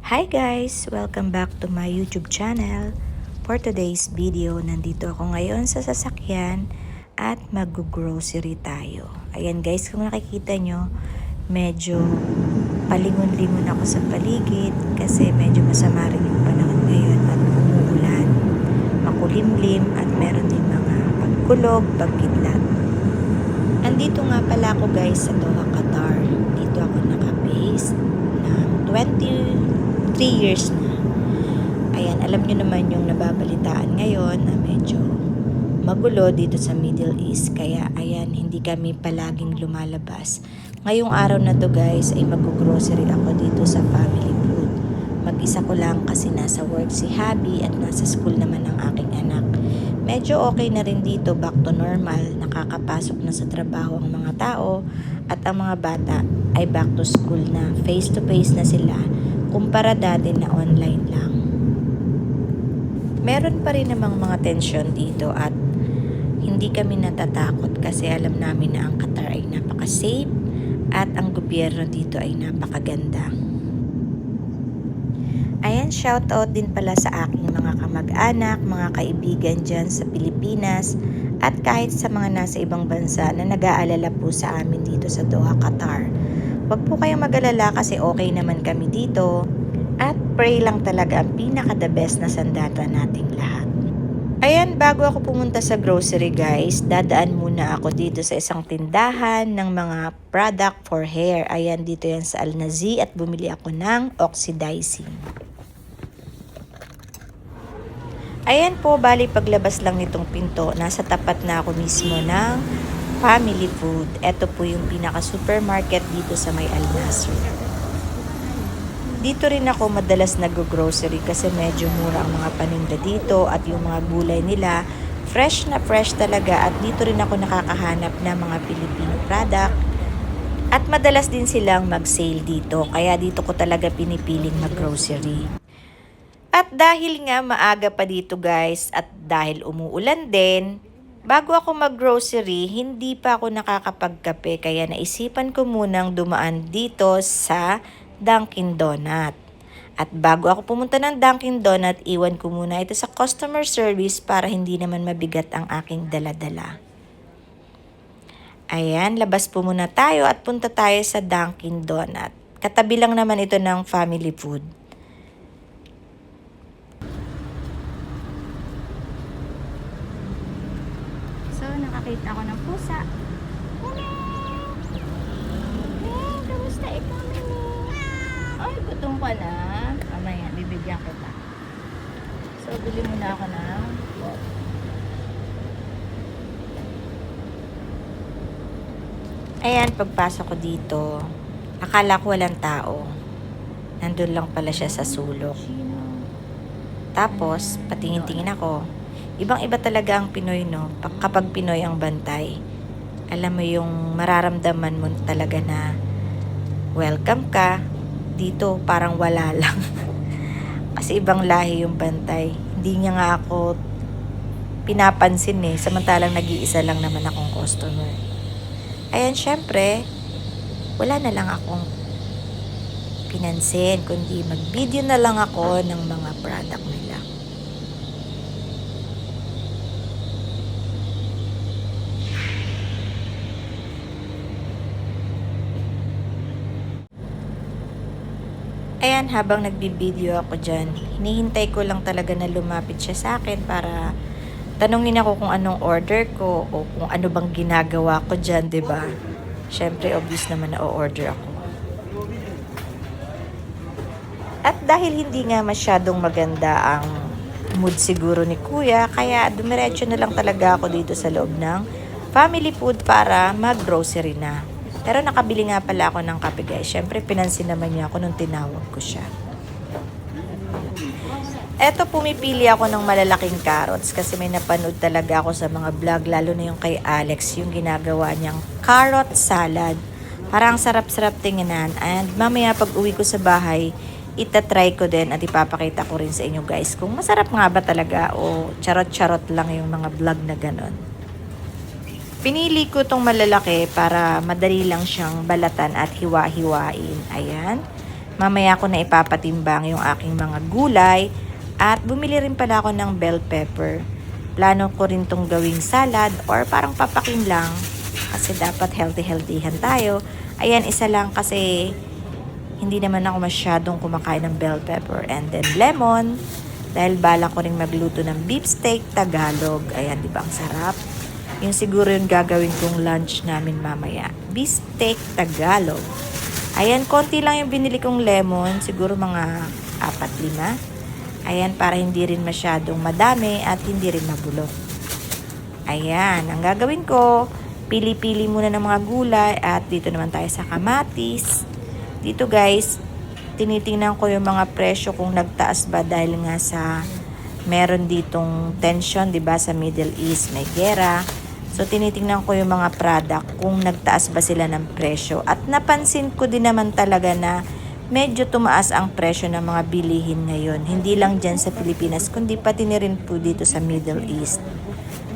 Hi guys! Welcome back to my YouTube channel. For today's video, nandito ako ngayon sa sasakyan at mag-grocery tayo. Ayan guys, kung nakikita nyo, medyo palingon-lingon ako sa paligid kasi medyo masama rin yung panahon ngayon at umuulan, makulimlim at meron din mga pagkulog, pagkidlat. Andito nga pala ako guys sa Doha, Qatar. Dito ako naka-base ng 23 years na. Ayan, alam nyo naman yung nababalitaan ngayon na medyo magulo dito sa Middle East. Kaya ayan, hindi kami palaging lumalabas. Ngayong araw na to guys ay mag-grocery ako dito sa family food. Mag-isa ko lang kasi nasa work si hubby at nasa school naman ang aking anak. Medyo okay na rin dito, back to normal. Nakakapasok na sa trabaho ang mga tao at ang mga bata ay back to school na. Face to face na sila kumpara dati na online lang. Meron pa rin namang mga tension dito at hindi kami natatakot kasi alam namin na ang Qatar ay napaka-safe at ang gobyerno dito ay napakaganda. Ayan, shoutout din pala sa aking mga kamag-anak, mga kaibigan dyan sa Pilipinas at kahit sa mga nasa ibang bansa na nag-aalala po sa amin dito sa Doha, Qatar. Huwag po kayong mag-alala kasi okay naman kami dito at pray lang talaga ang pinaka-the best na sandata nating lahat. Ayan, bago ako pumunta sa grocery guys, dadaan muna ako dito sa isang tindahan ng mga product for hair. Ayan, dito yan sa Al Nazi at bumili ako ng oxidizing. Ayan po, bali paglabas lang nitong pinto, nasa tapat na ako mismo ng family food. Ito po yung pinaka-supermarket dito sa may Al Nasr. Dito rin ako madalas nag-grocery kasi medyo mura ang mga paninda dito at yung mga gulay nila, fresh na fresh talaga at dito rin ako nakakahanap ng mga Filipino product. At madalas din silang mag-sale dito, kaya dito ko talaga pinipiling mag-grocery. At dahil nga maaga pa dito guys at dahil umuulan din, bago ako mag-grocery, hindi pa ako nakakapagkape kaya naisipan ko munang dumaan dito sa Dunkin Donut. At bago ako pumunta ng Dunkin Donut, iwan ko muna ito sa customer service para hindi naman mabigat ang aking dala-dala. Ayan, labas po muna tayo at punta tayo sa Dunkin Donut. Katabi lang naman ito ng family food. So, nakakita ako ng pusa. Kamusta ikaw, Mimi? Ay, gutom ka na. Mamaya, bibigyan kita. So, bili muna ako ng ayan, pagpasok ko dito, akala ko walang tao. Nandun lang pala siya sa sulok. Tapos, patingin-tingin ako. Ibang-iba talaga ang Pinoy, no? Kapag Pinoy ang bantay. Alam mo yung mararamdaman mo talaga na welcome ka. Dito, parang wala lang. Kasi ibang lahi yung bantay. Hindi niya nga ako pinapansin eh. Samantalang nag-iisa lang naman akong customer. Ayan, syempre, wala na lang akong pinansin, kundi mag-video na lang ako ng mga product nila. Ayan, habang nagbibideo ako dyan, hinihintay ko lang talaga na lumapit siya sa akin para tanungin ako kung anong order ko o kung ano bang ginagawa ko dyan, ba? Diba? Siyempre, obvious naman na o-order ako. At dahil hindi nga masyadong maganda ang mood siguro ni Kuya, kaya dumiretso na lang talaga ako dito sa loob ng family food para mag-grocery na. Pero nakabili nga pala ako ng kape guys. Siyempre, pinansin naman niya ako nung tinawag ko siya. Eto, pumipili ako ng malalaking carrots kasi may napanood talaga ako sa mga vlog, lalo na yung kay Alex, yung ginagawa niyang carrot salad. Parang sarap-sarap tingnan. And mamaya pag uwi ko sa bahay, itatry ko din at ipapakita ko rin sa inyo guys kung masarap nga ba talaga o charot-charot lang yung mga vlog na ganon. Pinili ko tong malalaki para madali lang siyang balatan at hiwa-hiwain. Ayan. mamaya ko na ipapatimbang yung aking mga gulay. At bumili rin pala ako ng bell pepper. Plano ko rin tong gawing salad or parang papakin lang. Kasi dapat healthy-healthyhan tayo. Ayan, isa lang kasi hindi naman ako masyadong kumakain ng bell pepper. And then lemon. Dahil balak ko rin magluto ng beef steak Tagalog. Ayan, di ba ang sarap? Yung siguro yung gagawin kong lunch namin mamaya. Beef steak Tagalog. Ayan, konti lang yung binili kong lemon. Siguro mga 4-5. Ayan, para hindi rin masyadong madami at hindi rin mabulok. Ayan, ang gagawin ko, pili-pili muna ng mga gulay at dito naman tayo sa kamatis. Dito guys, tinitingnan ko yung mga presyo kung nagtaas ba dahil nga sa meron ditong tension, 'di ba, sa Middle East, may gera. So tinitingnan ko yung mga product kung nagtaas ba sila ng presyo. At napansin ko din naman talaga na medyo tumaas ang presyo ng mga bilihin ngayon. Hindi lang dyan sa Pilipinas, kundi pati na rin po dito sa Middle East.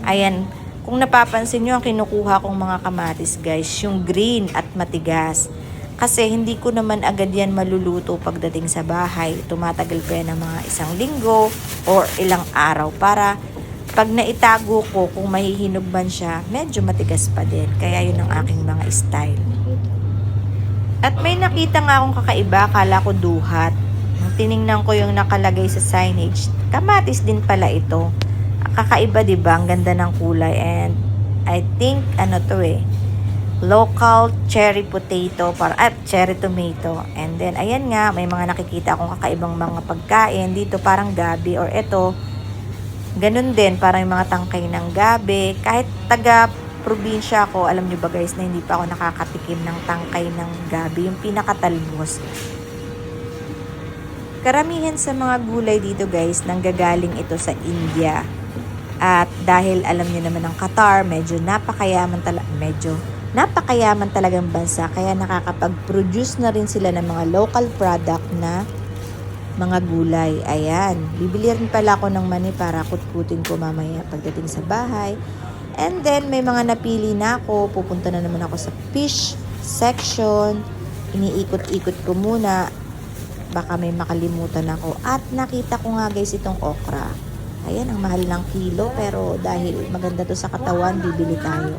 Ayan, kung napapansin nyo, ang kinukuha kong mga kamatis guys, yung green at matigas. Kasi hindi ko naman agad yan maluluto pagdating sa bahay. Tumatagal pa yan ng mga 1 linggo or ilang araw para pag naitago ko, kung mahihinog man siya, medyo matigas pa din. Kaya yun ang aking mga style. At may nakita nga akong kakaiba, akala ko duhat. Nung tiningnan ko yung nakalagay sa signage, kamatis din pala ito. Kakaiba, diba? Ang ganda ng kulay. And I think, local cherry potato, cherry tomato. And then, ayan nga, may mga nakikita akong kakaibang mga pagkain. Dito parang gabi or eto, ganun din, parang yung mga tangkay ng gabi. Kahit taga-probinsya ako, alam nyo ba guys, na hindi pa ako nakakatikim ng tangkay ng gabi, yung pinakatalbos. Karamihan sa mga gulay dito guys, nanggagaling ito sa India. At dahil alam niyo naman ng Qatar, medyo napakayaman talagang bansa, kaya nakakapag-produce na rin sila ng mga local product na mga gulay. Ayan, bibili rin pala ako ng mani para kutkutin ko mamaya pagdating sa bahay. And then may mga napili na ako, pupunta na naman ako sa fish section. Iniikot-ikot ko muna, baka may makalimutan ako. At nakita ko nga guys itong okra. Ayan, ang mahal ng kilo, pero dahil maganda to sa katawan, bibili tayo.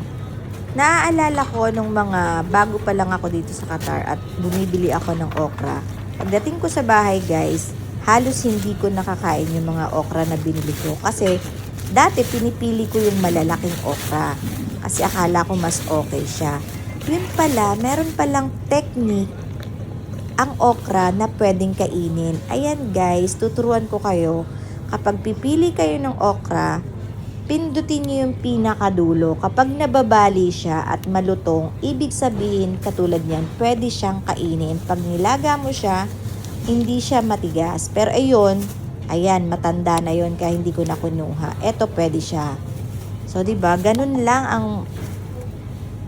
Naaalala ko nung mga bago pa lang ako dito sa Qatar at bumibili ako ng okra. Pagdating ko sa bahay guys, halos hindi ko nakakain yung mga okra na binili ko. Kasi dati pinipili ko yung malalaking okra. Kasi akala ko mas okay siya. Yun pala, meron palang technique ang okra na pwedeng kainin. Ayan guys, tuturuan ko kayo. Kapag pipili kayo ng okra, pindutin nyo yung pinakadulo. Kapag nababali siya at malutong, ibig sabihin katulad niyan, pwede siyang kainin. Pag nilaga mo siya, hindi siya matigas. Pero ayun, ayan, matanda na yon kaya hindi ko na kunuha. Eto, pwede siya. So, diba, ganun lang ang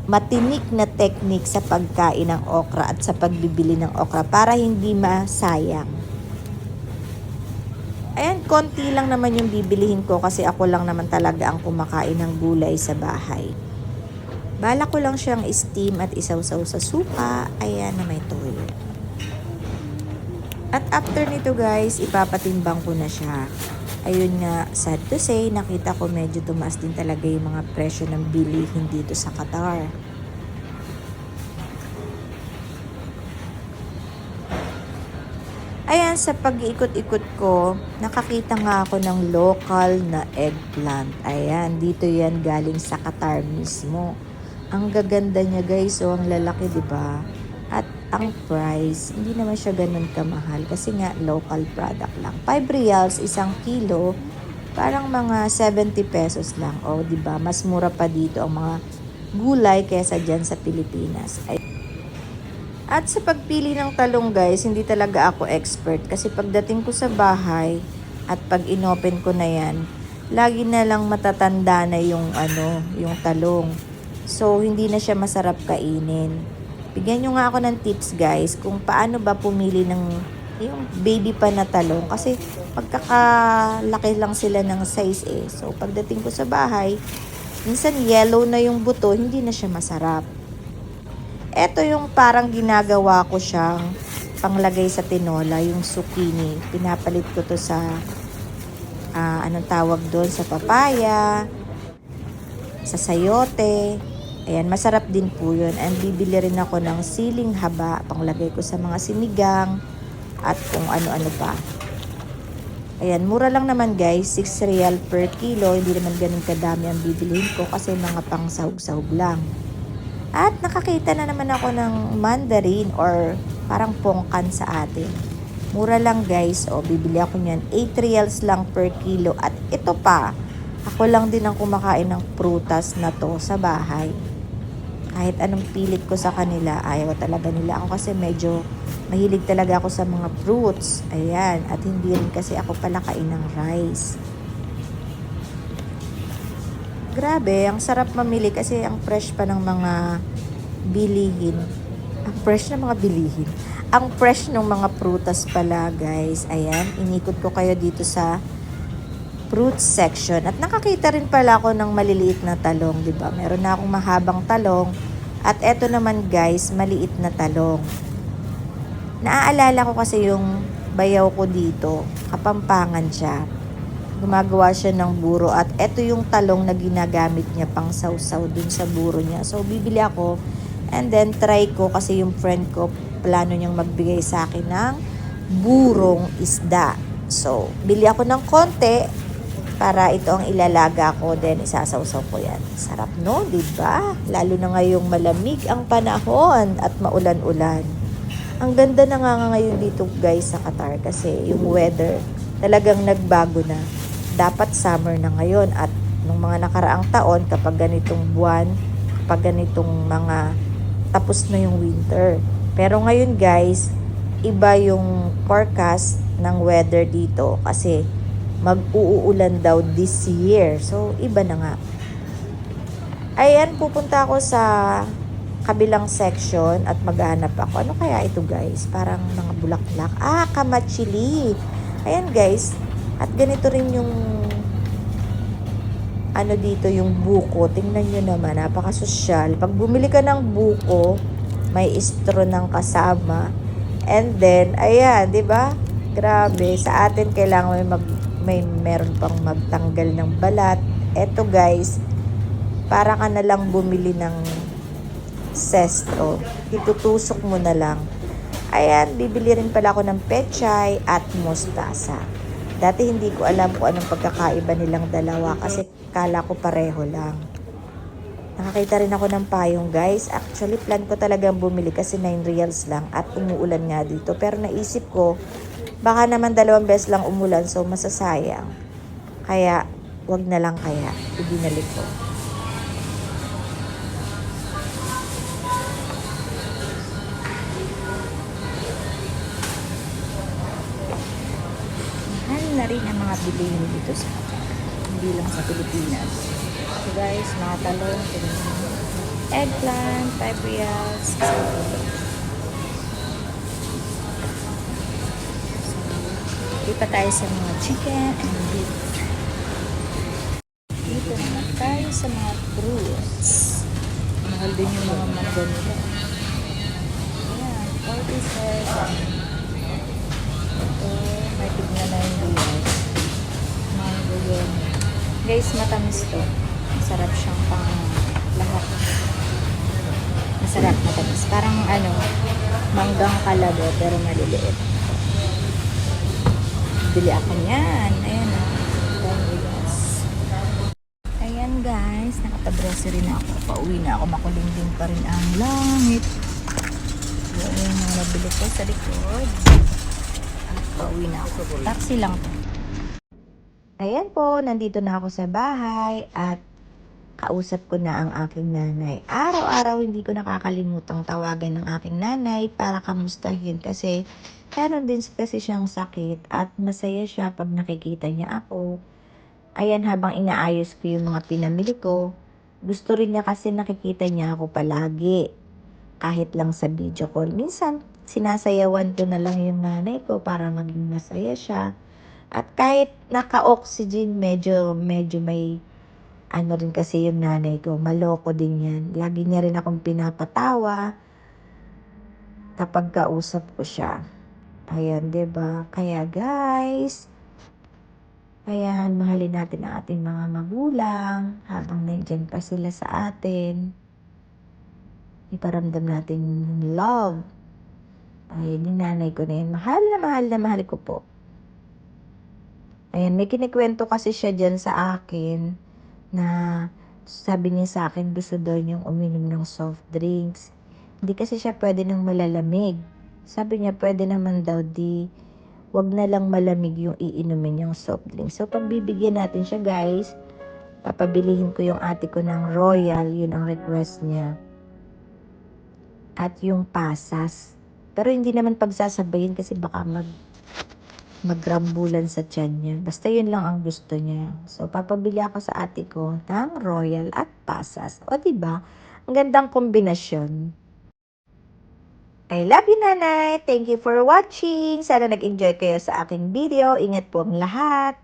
matinik na technique sa pagkain ng okra at sa pagbibili ng okra para hindi masayang. Ayan, konti lang naman yung bibilihin ko kasi ako lang naman talaga ang kumakain ng gulay sa bahay. Bala ko lang siyang steam at isawsaw sa suka. Ayan na may toyo. At after nito guys, ipapatimbang ko na siya. Ayun nga, sad to say, nakita ko medyo tumaas din talaga yung mga presyo ng bilihin dito sa Qatar. Ayan, sa pag-iikot-ikot ko, nakakita nga ako ng local na eggplant. Ayan, dito yan galing sa Qatar mismo. Ang gaganda niya guys, so ang lalaki, diba? At ang price, hindi naman siya ganun kamahal kasi nga local product lang. 5 reals, 1 kilo, parang mga 70 pesos lang. O, diba? Mas mura pa dito ang mga gulay kaysa dyan sa Pilipinas. At sa pagpili ng talong guys, hindi talaga ako expert kasi pagdating ko sa bahay at pag inopen ko na yan, lagi na lang matatanda na yung talong. So hindi na siya masarap kainin. Bigyan nyo nga ako ng tips guys kung paano ba pumili ng yung baby pa na talong kasi pagkakalaki lang sila ng size eh. So pagdating ko sa bahay, minsan yellow na yung buto, hindi na siya masarap. Ito yung parang ginagawa ko siyang panglagay sa tinola, yung zucchini. Pinapalit ko to sa, anong tawag doon, sa papaya, sa sayote. Ayan, masarap din po yun. And bibili rin ako ng siling haba, panglagay ko sa mga sinigang, at kung ano-ano pa. Ayan, mura lang naman guys, 6 real per kilo. Hindi naman ganun kadami ang bibilihin ko kasi mga pang sahog-sahog lang. At nakakita na naman ako ng mandarin or parang pongkan sa atin. Mura lang guys, o bibili ako niyan. 8 reals lang per kilo. At ito pa, ako lang din ang kumakain ng prutas na to sa bahay. Kahit anong pilit ko sa kanila, ayaw talaga nila ako kasi medyo mahilig talaga ako sa mga fruits. Ayan, at hindi rin kasi ako palakain ng rice. Grabe, ang sarap mamili kasi ang fresh pa ng mga bilihin. Ang fresh ng mga bilihin. Ang fresh ng mga prutas pala, guys. Ayan, inikot ko kayo dito sa fruit section. At nakakita rin pala ako ng maliliit na talong, 'di ba? Meron na akong mahabang talong. At eto naman, guys, maliit na talong. Naaalala ko kasi yung bayaw ko dito. Kapampangan siya. Gumagawa siya ng buro. At eto yung talong na ginagamit niya pang sausaw dun sa buro niya. So, bibili ako. And then, try ko kasi yung friend ko, plano niyang magbigay sa akin ng burong isda. So, bili ako ng konti para ito ang ilalaga ko, then isasawsaw ko yan. Sarap no, diba? Lalo na ngayong malamig ang panahon at maulan-ulan. Ang ganda na nga ngayon dito guys sa Qatar kasi yung weather talagang nagbago na. Dapat summer na ngayon at nung mga nakaraang taon kapag ganitong buwan, kapag ganitong mga tapos na yung winter. Pero ngayon guys, iba yung forecast ng weather dito kasi mag-uulan daw this year. So, iba na nga. Ayan, pupunta ako sa kabilang section at maghanap ako. Ano kaya ito guys? Parang mga bulaklak. Kamachili. Ayan guys. At ganito rin yung ano dito, yung buko. Tingnan nyo naman, napaka-sosyal. Pag bumili ka ng buko, may straw ng kasama. And then, ayan, di ba? Grabe. Sa atin, kailangan meron pang magtanggal ng balat. Eto guys, para ka na lang bumili ng sesto. Itutusok mo na lang. Ayan, bibili rin pala ako ng pechay at mustasa. Dati hindi ko alam kung anong pagkakaiba nilang dalawa kasi kala ko pareho lang. Nakakita rin ako ng payong guys. Actually, plan ko talagang bumili kasi 9 reals lang at umuulan nga dito. Pero naisip ko, baka naman 2 beses lang umulan so masasayang. Kaya, wag na lang kaya. Ibinalik ko. Mahal na rin ang mga bilihin dito sa hindi lang sa Pilipinas. So guys, mga talong, eggplant, 5 reals. Dito tayo sa mga chicken and beef. Dito naman tayo sa mga fruits. Mahal din yung mga mangga nila. Ayan, 47. Ito, may tignan na yung reals. Mango yun. Guys, matamis to. Masarap siyang pang lahat. Masarap, matamis. Parang manggang kalabo pero maliliit. Bili ako niyan. Ayan o. Ayan guys, nakapag-grocery na ako. Pauwi na ako. Makulinding pa rin ang langit. So, ayan yung nabili ko sa likod. At pauwi na ako. Taxi lang to. Ayan po, nandito na ako sa bahay at kausap ko na ang aking nanay. Araw-araw hindi ko nakakalimutang tawagan ng aking nanay para kamustahin kasi meron din kasi siyang sakit at masaya siya pag nakikita niya ako. Ayan, habang inaayos ko yung mga pinamili ko, gusto rin niya kasi nakikita niya ako palagi. Kahit lang sa video call. Minsan, sinasayawan ko na lang yung nanay ko para maging masaya siya. At kahit naka-oxygen, medyo may rin kasi yung nanay ko. Maloko din yan. Lagi niya rin akong pinapatawa. kapag kausap ko siya. Ayan, 'di ba? Kaya guys, ayan, mahalin natin ang ating mga magulang habang nandiyan pa sila sa atin. Iparamdam natin yung love. Ayan, yung nanay ko na yun. Mahal na mahal ko po. Ayan, may kinikwento kasi siya dyan sa akin na sabi niya sa akin gusto daw niyang uminom ng soft drinks. Hindi kasi siya pwede ng malalamig. Sabi niya pwede naman daw wag na lang malamig yung iinumin niyang soft drinks. So pagbibigyan natin siya guys, papabilihin ko yung ate ko ng Royal, yun ang request niya. At yung pasas. Pero hindi naman pagsasabayin kasi baka magrambulan sa tiyan niya. Basta yun lang ang gusto niya. So, papabili ako sa ate ko ng Royal at pasas. O, diba? Ang gandang kombinasyon. I love you, Nanay. Thank you for watching. Sana nag-enjoy kayo sa aking video. Ingat po ang lahat.